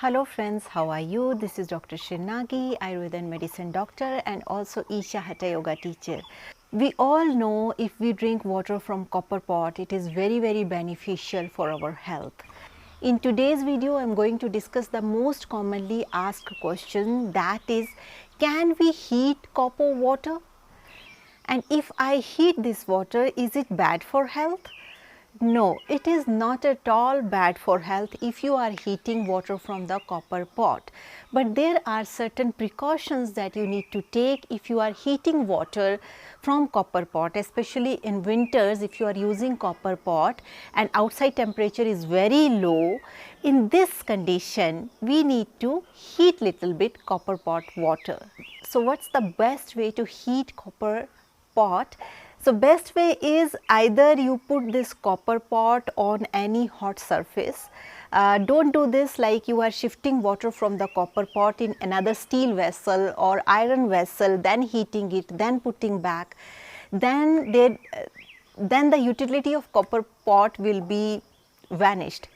Hello friends, how are you? This is Dr. Srinagi, Ayurveda and Medicine doctor and also Isha Hatha Yoga teacher. We all know if we drink water from copper pot, it is very beneficial for our health. In today's video, I am going to discuss the most commonly asked question, that is, can we heat copper water? And if I heat this water, is it bad for health? No, it is not at all bad for health if you are heating water from the copper pot. But there are certain precautions that you need to take if you are heating water from copper pot, especially in winters if you are using copper pot and outside temperature is very low. In this condition, we need to heat little bit copper pot water. So what's the best way to heat copper pot? So best way is either you put this copper pot on any hot surface. Don't do this like you are shifting water from the copper pot in another steel vessel or iron vessel, then heating it, then putting back. Then the utility of copper pot will be vanished.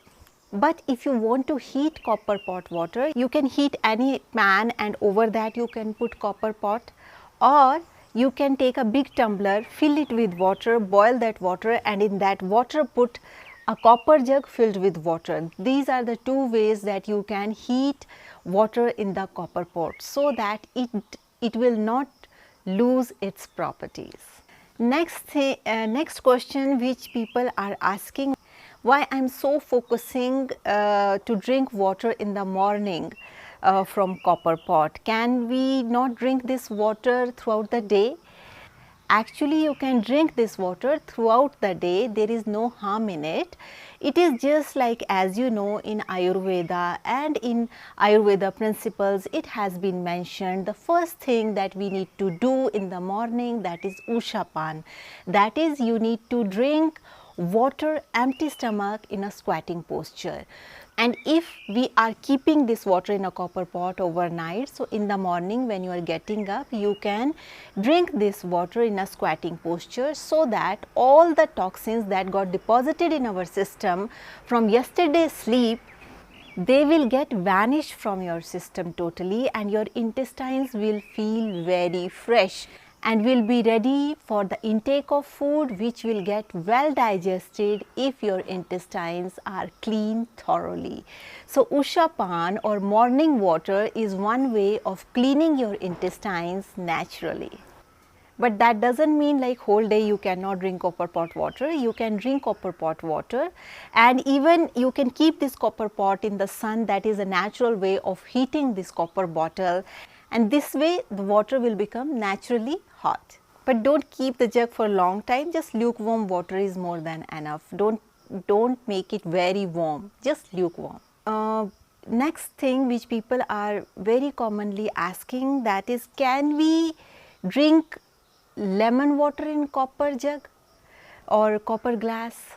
But if you want to heat copper pot water, you can heat any pan and over that you can put copper pot, or you can take a big tumbler, fill it with water, boil that water, and in that water put a copper jug filled with water. These are the two ways that you can heat water in the copper pot so that it will not lose its properties. Next question which people are asking, why I am so focusing to drink water in the morning from copper pot. Can we not drink this water throughout the day? Actually, you can drink this water throughout the day. There is no harm in it. It is just like, as you know, in Ayurveda and in Ayurveda principles, it has been mentioned the first thing that we need to do in the morning, that is Ushapan. That is, you need to drink water empty stomach in a squatting posture. And if we are keeping this water in a copper pot overnight, so in the morning when you are getting up, you can drink this water in a squatting posture so that all the toxins that got deposited in our system from yesterday's sleep, they will get vanished from your system totally, and your intestines will feel very fresh and will be ready for the intake of food, which will get well digested if your intestines are clean thoroughly. So Ushapan or morning water is one way of cleaning your intestines naturally. But that doesn't mean like whole day you cannot drink copper pot water. You can drink copper pot water, and even you can keep this copper pot in the sun. That is a natural way of heating this copper bottle, and this way the water will become naturally hot. But don't keep the jug for a long time, just lukewarm water is more than enough. Don't make it very warm, just lukewarm. Next thing which people are very commonly asking, that is, can we drink lemon water in copper jug or copper glass?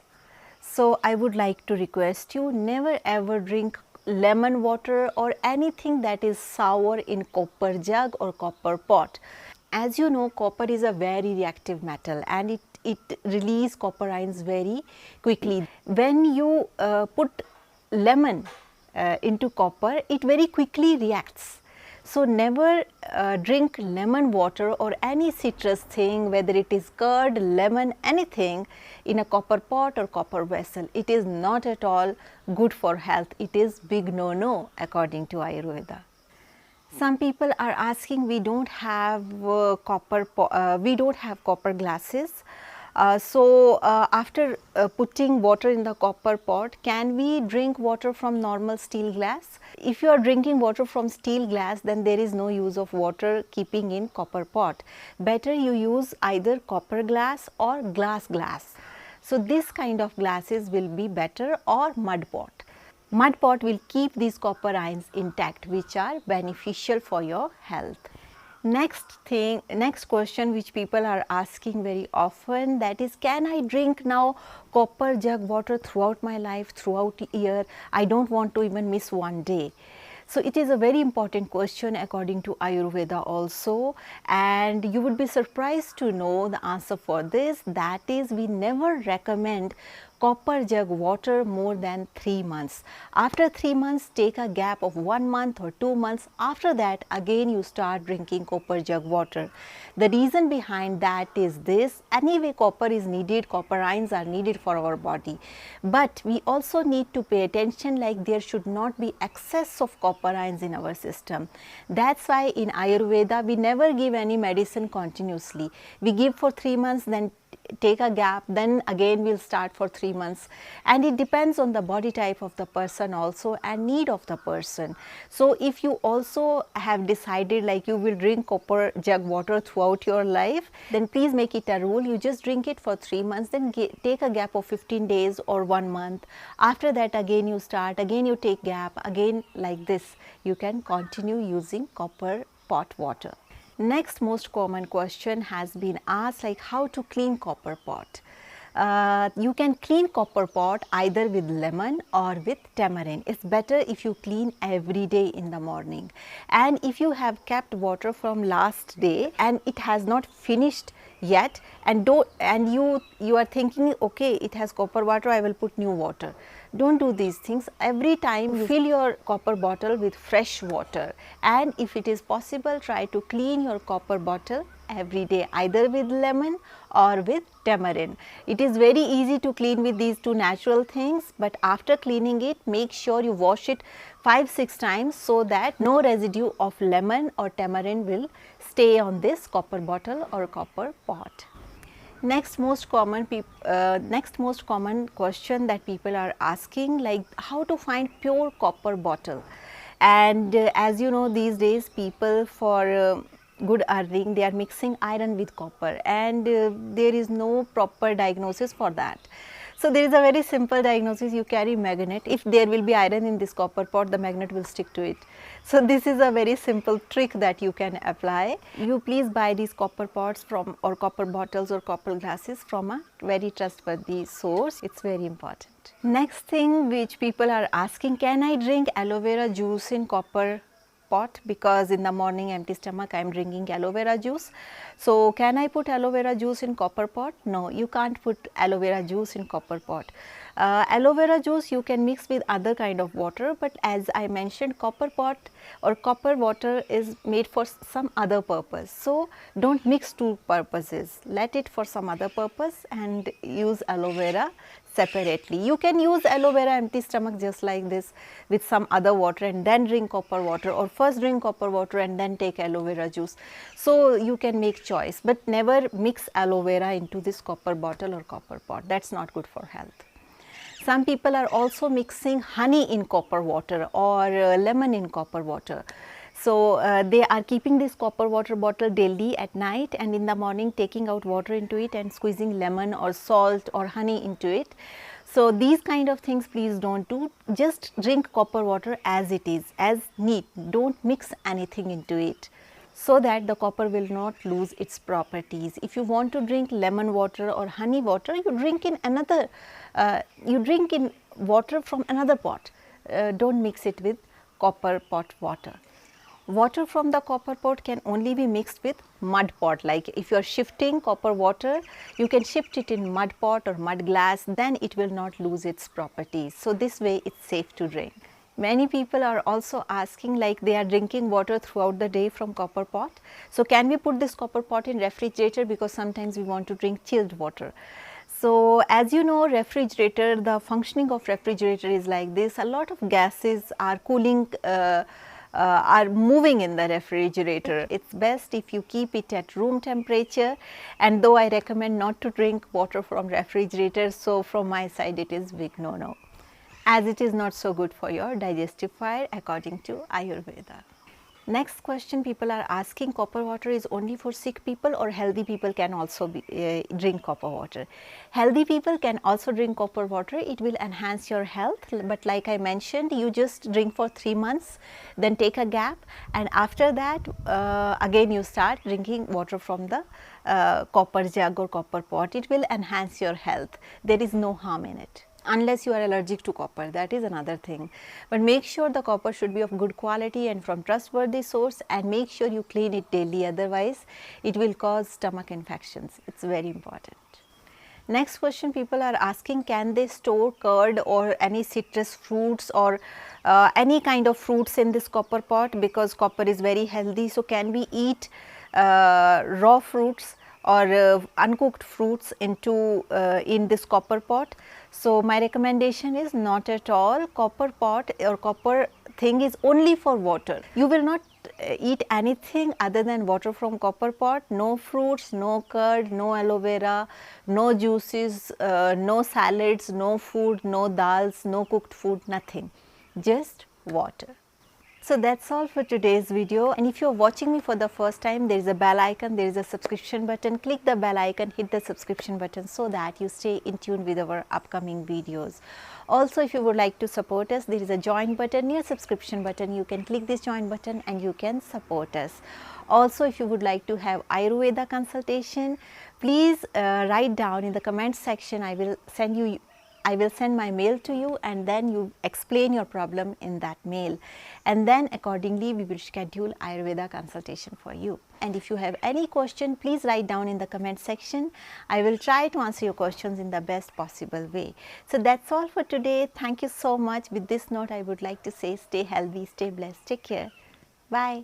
So I would like to request you, never ever drink lemon water or anything that is sour in copper jug or copper pot. As you know, copper is a very reactive metal and it releases copper ions very quickly. When you put lemon into copper, it very quickly reacts. So never drink lemon water or any citrus thing, whether it is curd, lemon, anything in a copper pot or copper vessel. It is not at all good for health. It is big no according to Ayurveda. Some people are asking, we don't have copper glasses. After putting water in the copper pot, can we drink water from normal steel glass? If you are drinking water from steel glass, then there is no use of water keeping in copper pot. Better you use either copper glass or glass. So this kind of glasses will be better, or mud pot. Mud pot will keep these copper ions intact, which are beneficial for your health. Next question which people are asking very often, that is, can I drink now copper jug water throughout my life, throughout the year? I don't want to even miss one day. So it is a very important question according to Ayurveda also, and you would be surprised to know the answer for this. That is, we never recommend copper jug water more than 3 months. After 3 months, take a gap of 1 month or 2 months. After that, again you start drinking copper jug water. The reason behind that is this: anyway copper is needed, copper ions are needed for our body, but we also need to pay attention, like there should not be excess of copper ions in our system. That's why in Ayurveda we never give any medicine continuously. We give for 3 months, then take a gap, then again we'll start for 3 months, and it depends on the body type of the person also and need of the person. So if you also have decided like you will drink copper jug water throughout your life, then please make it a rule, you just drink it for 3 months, then take a gap of 15 days or 1 month. After that again you start, again you take gap, again like this you can continue using copper pot water. Next most common question has been asked, like how to clean copper pot. You can clean copper pot either with lemon or with tamarind. It's better if you clean every day in the morning. And if you have kept water from last day and it has not finished yet, and you are thinking, okay, it has copper water, I will put new water. Don't do these things. Every time you fill your copper bottle with fresh water, and if it is possible, try to clean your copper bottle every day either with lemon or with tamarind. It is very easy to clean with these two natural things, but after cleaning it, make sure you wash it 5-6 times so that no residue of lemon or tamarind will stay on this copper bottle or copper pot. Next most common question that people are asking, like how to find pure copper bottle. And as you know, these days people for good earning, they are mixing iron with copper, and there is no proper diagnosis for that. So there is a very simple diagnosis: you carry magnet. If there will be iron in this copper pot, the magnet will stick to it. So this is a very simple trick that you can apply. You please buy these copper pots from, or copper bottles or copper glasses from a very trustworthy source. It's very important. Next thing which people are asking, can I drink aloe vera juice in copper pot? Because in the morning empty stomach I am drinking aloe vera juice. So can I put aloe vera juice in copper pot? No, you can't put aloe vera juice in copper pot. Aloe vera juice you can mix with other kind of water, but as I mentioned, copper pot or copper water is made for some other purpose. So don't mix two purposes, let it for some other purpose and use aloe vera separately. You can use aloe vera empty stomach just like this with some other water and then drink copper water, or first drink copper water and then take aloe vera juice. So you can make choice, but never mix aloe vera into this copper bottle or copper pot. That's not good for health. Some people are also mixing honey in copper water or lemon in copper water. So they are keeping this copper water bottle daily at night, and in the morning taking out water into it and squeezing lemon or salt or honey into it. So these kind of things please don't do. Just drink copper water as it is, as neat. Don't mix anything into it, so that the copper will not lose its properties. If you want to drink lemon water or honey water, you drink in another, water from another pot. Don't mix it with copper pot water. Water from the copper pot can only be mixed with mud pot. Like if you are shifting copper water, you can shift it in mud pot or mud glass, then it will not lose its properties. So this way it's safe to drink. Many people are also asking, like they are drinking water throughout the day from copper pot. So can we put this copper pot in refrigerator, because sometimes we want to drink chilled water. So as you know, refrigerator, the functioning of refrigerator is like this. A lot of gases are cooling, are moving in the refrigerator. It's best if you keep it at room temperature, and though I recommend not to drink water from refrigerator, so from my side it is big no, as it is not so good for your digestive fire according to Ayurveda. Next question people are asking, copper water is only for sick people or healthy people can also drink copper water? Healthy people can also drink copper water. It will enhance your health, but like I mentioned, you just drink for 3 months, then take a gap, and after that again you start drinking water from the copper jug or copper pot. It will enhance your health. There is no harm in it, unless you are allergic to copper, that is another thing. But make sure the copper should be of good quality and from trustworthy source, and make sure you clean it daily, otherwise it will cause stomach infections. It's very important. Next question people are asking, can they store curd or any citrus fruits or any kind of fruits in this copper pot, because copper is very healthy. So, can we eat raw fruits or uncooked fruits into in this copper pot? So, my recommendation is not at all. Copper pot or copper thing is only for water. You will not eat anything other than water from copper pot. No fruits, no curd, no aloe vera, no juices, no salads, no food, no dals, no cooked food, nothing, just water. So that's all for today's video, and if you are watching me for the first time, there is a bell icon, there is a subscription button. Click the bell icon, hit the subscription button so that you stay in tune with our upcoming videos. Also, if you would like to support us, there is a join button near subscription button. You can click this join button and you can support us. Also, if you would like to have Ayurveda consultation, please write down in the comment section. I will send my mail to you, and then you explain your problem in that mail, and then accordingly we will schedule Ayurveda consultation for you. And if you have any question, please write down in the comment section. I will try to answer your questions in the best possible way. So that's all for today. Thank you so much. With this note, I would like to say, stay healthy, stay blessed, take care. Bye.